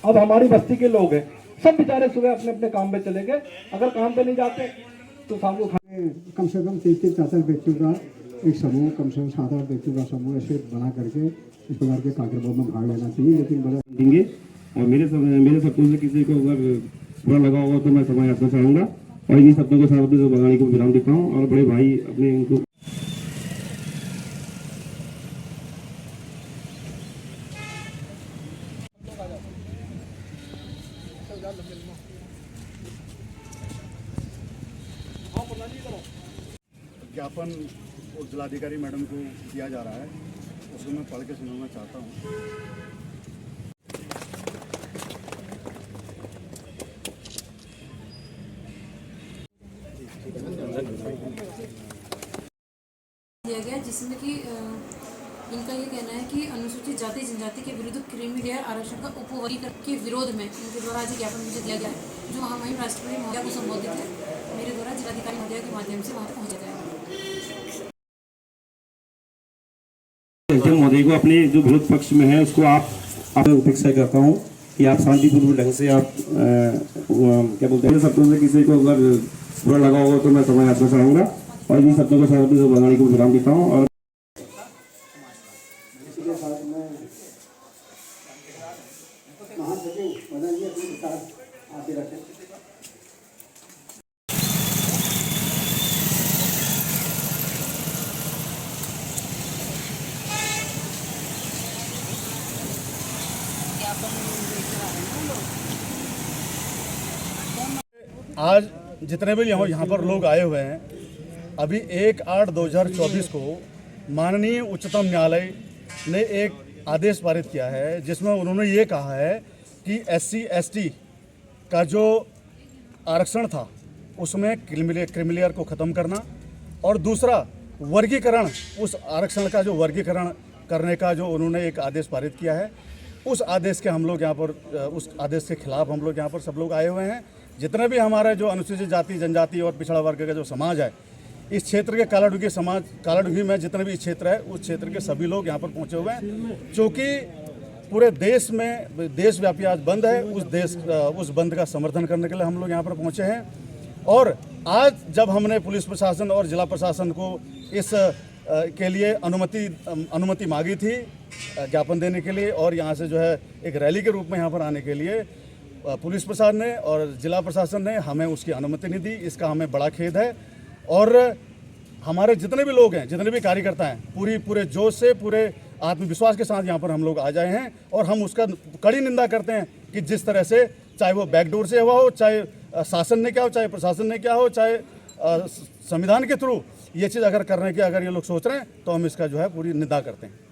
अब हमारी बस्ती के लोग हैं, सब बेचारे सुबह अपने अपने काम पे चले गए, अगर काम पे नहीं जाते तो शाम को कम से कम 33-34 व्यक्तियों का एक समूह, कम से कम 7-8 व्यक्तियों का समूह ऐसे बना करके इस प्रकार के कार्यक्रमों में भाग लेना चाहिए। लेकिन बड़ा देंगे और मेरे शब्दों से किसी को अगर बुरा लगा होगा तो मैं क्षमा याचना चाहूँगा और इन्हीं शब्दों के साथ अपनी वाणी को विराम देता हूँ और बड़े भाई अपने इनको ज्ञापन उस जिलाधिकारी मैडम को दिया जा रहा है, उसको मैं पढ़ के सुनाना चाहता हूँ। दिया गया जिसमें कि इनका ये कहना है कि अनुसूचित जाति जनजाति के विरुद्ध क्रीमी लेयर आरक्षण का उपवर्गीकरण के विरोध में उनके द्वारा आज ज्ञापन मुझे दिया गया है, जो महामहिम राष्ट्रपति महोदया को संबोधित है, मेरे द्वारा जिलाधिकारी महोदया के माध्यम से वहाँ तक पहुँचा जाएगा। महोदय को अपने जो विरोध पक्ष में है उसको आप अपेक्षा करता हूँ कि आप शांतिपूर्वक ढंग से आप क्या बोलते हैं शब्दों से किसी को अगर बुरा लगा होगा तो मैं समय याचना चाहूँगा और इन्हीं शब्दों के साथ अपनी वाणी को विराम देता हूँ और आज जितने भी यहाँ पर लोग आए हुए हैं, अभी 1/8/2024 को माननीय उच्चतम न्यायालय ने एक आदेश पारित किया है जिसमें उन्होंने ये कहा है कि SC/ST का जो आरक्षण था उसमें क्रीमिलेयर को ख़त्म करना और दूसरा वर्गीकरण, उस आरक्षण का जो वर्गीकरण करने का जो उन्होंने एक आदेश पारित किया है, उस आदेश के हम लोग यहाँ पर उस आदेश के खिलाफ हम लोग यहाँ पर सब लोग आए हुए हैं। जितने भी हमारे जो अनुसूचित जाति जनजाति और पिछड़ा वर्ग का जो समाज है, इस क्षेत्र के कालाडुगी समाज, कालाडुगी में जितने भी क्षेत्र है उस क्षेत्र के सभी लोग यहाँ पर पहुँचे हुए हैं, क्योंकि पूरे देश में देशव्यापी आज बंद है, उस बंद का समर्थन करने के लिए हम लोग यहाँ पर पहुँचे हैं। और आज जब हमने पुलिस प्रशासन और जिला प्रशासन को इस के लिए अनुमति मांगी थी ज्ञापन देने के लिए और यहाँ से जो है एक रैली के रूप में यहाँ पर आने के लिए, पुलिस प्रशासन ने और जिला प्रशासन ने हमें उसकी अनुमति नहीं दी। इसका हमें बड़ा खेद है और हमारे जितने भी लोग हैं, जितने भी कार्यकर्ता हैं, पूरे जोश से, पूरे आत्मविश्वास के साथ यहाँ पर हम लोग आ जाए हैं और हम उसका कड़ी निंदा करते हैं कि जिस तरह से, चाहे वो बैकडोर से हुआ हो, चाहे शासन ने क्या हो, चाहे प्रशासन ने क्या हो, चाहे संविधान के थ्रू ये चीज़ अगर करने की अगर ये लोग सोच रहे हैं तो हम इसका जो है पूरी निंदा करते हैं।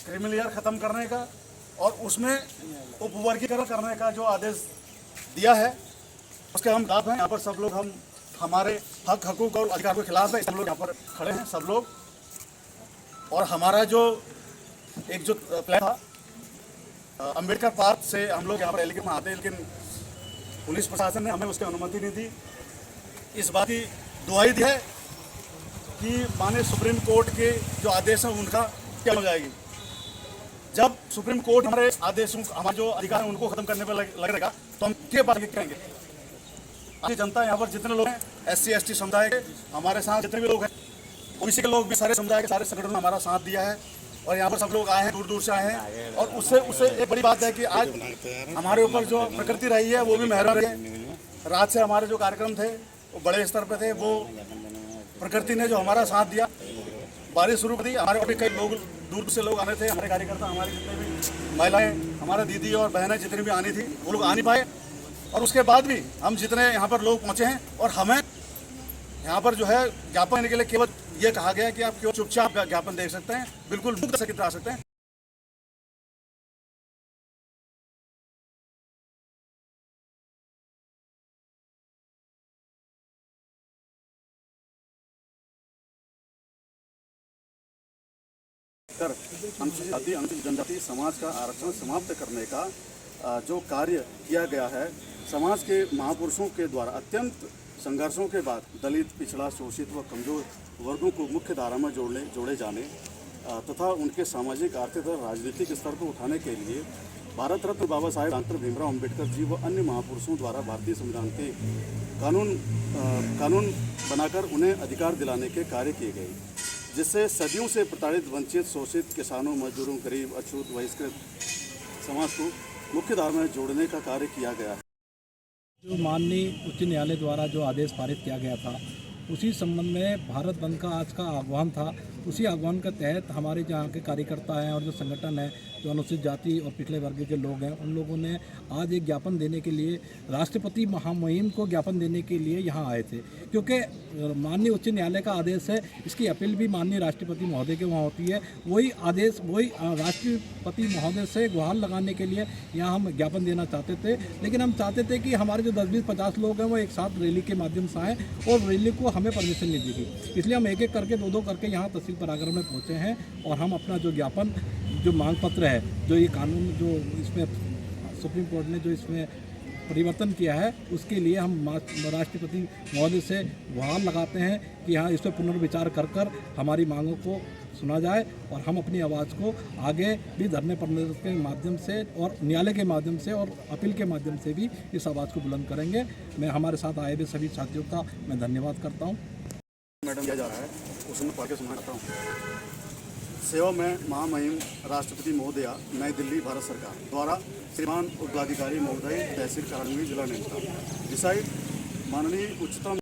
क्रीमिलेयर ख़त्म करने का और उसमें उपवर्गीकरण करने का जो आदेश दिया है उसके हम खिलाफ हैं। यहाँ पर सब लोग हम हमारे हक हकूक़ और अधिकार के खिलाफ है, सब लोग यहाँ पर खड़े हैं सब लोग। और हमारा जो एक जो प्लान था अम्बेडकर पार्क से हम लोग यहाँ पर रैली में आते हैं, लेकिन पुलिस प्रशासन ने हमें उसकी अनुमति नहीं दी। इस बात की दुहाई दी है कि माननीय सुप्रीम कोर्ट के जो आदेश हैं उनका क्या हो जाएगी। जब सुप्रीम कोर्ट हमारे आदेशों, हमारे जो अधिकार हैं उनको खत्म करने पर लग रहेगा तो हम क्या बात करेंगे। आज जनता यहाँ पर जितने लोग हैं, SC/ST समुदाय के हमारे साथ जितने भी लोग हैं, OBC के लोग भी, सारे समुदाय के सारे संगठनों ने हमारा साथ दिया है और यहाँ पर सब लोग आए हैं, दूर दूर से आए हैं। और उससे एक बड़ी बात है कि आज हमारे ऊपर जो प्रकृति रही है वो भी मेहरबान रही है। रात से हमारे जो कार्यक्रम थे वो बड़े स्तर पर थे, वो प्रकृति ने जो हमारा साथ दिया, बारिश शुरू कर दी। हमारे और भी कई लोग दूर से लोग आने थे, हमारे कार्यकर्ता, हमारे जितने भी महिलाएं, हमारे दीदी और बहनें जितनी भी आनी थी वो लोग आ नहीं पाए। और उसके बाद भी हम जितने यहाँ पर लोग पहुँचे हैं और हमें यहाँ पर जो है ज्ञापन देने के लिए केवल ये कहा गया कि आप केवल चुपचाप ज्ञापन दे सकते हैं, बिल्कुल मुक्त से आ सकते हैं। कर अनुसूचित जाति अनुसूचित जनजाति समाज का आरक्षण समाप्त करने का जो कार्य किया गया है, समाज के महापुरुषों के द्वारा अत्यंत संघर्षों के बाद दलित, पिछड़ा, शोषित व कमजोर वर्गों को मुख्य धारा में जोड़े जाने तथा उनके सामाजिक, आर्थिक और राजनीतिक स्तर को उठाने के लिए भारत रत्न बाबा साहेब डॉक्टर भीमराव अम्बेडकर जी व अन्य महापुरुषों द्वारा भारतीय संविधान के कानून बनाकर उन्हें अधिकार दिलाने के कार्य किए गए, जिससे सदियों से प्रताड़ित, वंचित, शोषित किसानों, मजदूरों, गरीब, अछूत, बहिष्कृत समाज को मुख्य धारा में जोड़ने का कार्य किया गया है। जो माननीय उच्च न्यायालय द्वारा जो आदेश पारित किया गया था, उसी संबंध में भारत बंद का आज का आह्वान था। उसी आह्वान के तहत हमारे जहाँ के कार्यकर्ता हैं और जो संगठन है, जो अनुसूचित जाति और पिछड़े वर्ग के लोग हैं, उन लोगों ने आज एक ज्ञापन देने के लिए राष्ट्रपति महामहिम को ज्ञापन देने के लिए यहाँ आए थे, क्योंकि माननीय उच्च न्यायालय का आदेश है, इसकी अपील भी माननीय राष्ट्रपति महोदय के वहाँ होती है। वही आदेश, वही राष्ट्रपति महोदय से गुहार लगाने के लिए यहाँ हम ज्ञापन देना चाहते थे। लेकिन हम चाहते थे कि हमारे जो 10-20-50 लोग हैं वो एक साथ रैली के माध्यम से आएँ, और रैली को हमें परमिशन नहीं दी गई, इसलिए हम एक एक करके 2-2 करके यहाँ तहसील परागढ़ में पहुँचे हैं। और हम अपना जो ज्ञापन, जो मांग पत्र है, जो ये कानून जो इसमें सुप्रीम कोर्ट ने जो इसमें परिवर्तन किया है, उसके लिए हम राष्ट्रपति महोदय से गुहार लगाते हैं कि यहाँ इस पर पुनर्विचार कर हमारी मांगों को सुना जाए, और हम अपनी आवाज़ को आगे भी धरने प्रदर्शन के माध्यम से और न्यायालय के माध्यम से और अपील के माध्यम से भी इस आवाज़ को बुलंद करेंगे। मैं हमारे साथ आए हुए सभी साथियों का मैं धन्यवाद करता हूँ। मैडम किया जा रहा है, उसमें पढ़ के सुना करता हूँ। सेवा में महामहिम राष्ट्रपति महोदया, नई दिल्ली, भारत सरकार द्वारा श्रीमान उपजिलाधिकारी महोदय, तहसील कारणवी, जिला नैनीताल, डिसाइड माननीय उच्चतम